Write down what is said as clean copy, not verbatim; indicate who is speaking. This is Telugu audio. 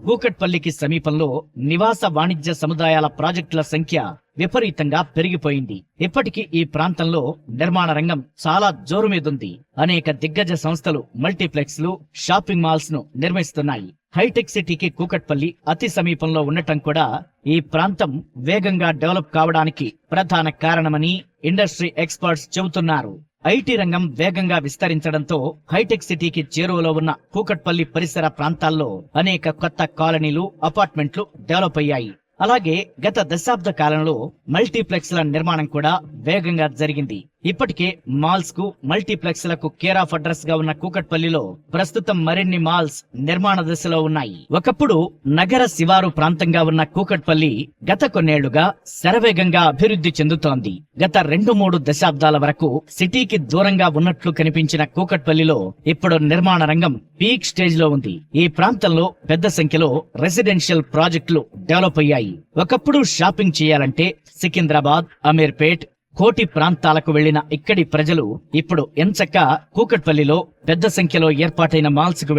Speaker 1: కూకట్పల్లికి సమీపంలో నివాస వాణిజ్య సముదాయాల ప్రాజెక్టుల సంఖ్య విపరీతంగా పెరిగిపోయింది. ఇప్పటికీ ఈ ప్రాంతంలో నిర్మాణ రంగం చాలా జోరు మీదుంది. అనేక దిగ్గజ సంస్థలు మల్టీప్లెక్స్లు, షాపింగ్ మాల్స్ ను నిర్మిస్తున్నాయి. హైటెక్ సిటీకి కూకట్పల్లి అతి సమీపంలో ఉండటం కూడా ఈ ప్రాంతం వేగంగా డెవలప్ కావడానికి ప్రధాన కారణమని ఇండస్ట్రీ ఎక్స్పర్ట్స్ చెబుతున్నారు. ఐటీ రంగం వేగంగా విస్తరించడంతో హైటెక్ సిటీకి చేరువలో ఉన్న కూకట్పల్లి పరిసర ప్రాంతాల్లో అనేక కొత్త కాలనీలు, అపార్ట్మెంట్లు డెవలప్ అయ్యాయి. అలాగే గత దశాబ్ద కాలంలో మల్టీప్లెక్స్ల నిర్మాణం కూడా వేగంగా జరిగింది. ఇప్పటికే మాల్స్ కు, మల్టీప్లెక్స్ లకు కేర్ ఆఫ్ అడ్రస్ గా ఉన్న కూకట్పల్లిలో ప్రస్తుతం మరిన్ని మాల్స్ నిర్మాణ దశలో ఉన్నాయి. ఒకప్పుడు నగర శివారు ప్రాంతంగా ఉన్న కూకట్పల్లి గత కొన్నేళ్లుగా శరవేగంగా అభివృద్ధి చెందుతోంది. గత 2-3 దశాబ్దాల వరకు సిటీకి దూరంగా ఉన్నట్లు కనిపించిన కూకట్పల్లిలో ఇప్పుడు నిర్మాణ రంగం పీక్ స్టేజ్ లో ఉంది. ఈ ప్రాంతంలో పెద్ద సంఖ్యలో రెసిడెన్షియల్ ప్రాజెక్టులు డెవలప్ అయ్యాయి. ఒకప్పుడు షాపింగ్ చేయాలంటే సికింద్రాబాద్, అమీర్పేట్, కోటి ప్రాంతాలకు వెళ్లిన ఇక్కడి ప్రజలు ఇప్పుడు ఎంచక్కా కూకట్పల్లిలో పెద్ద సంఖ్యలో ఏర్పాటైన మాల్స్ కు వెళ్లి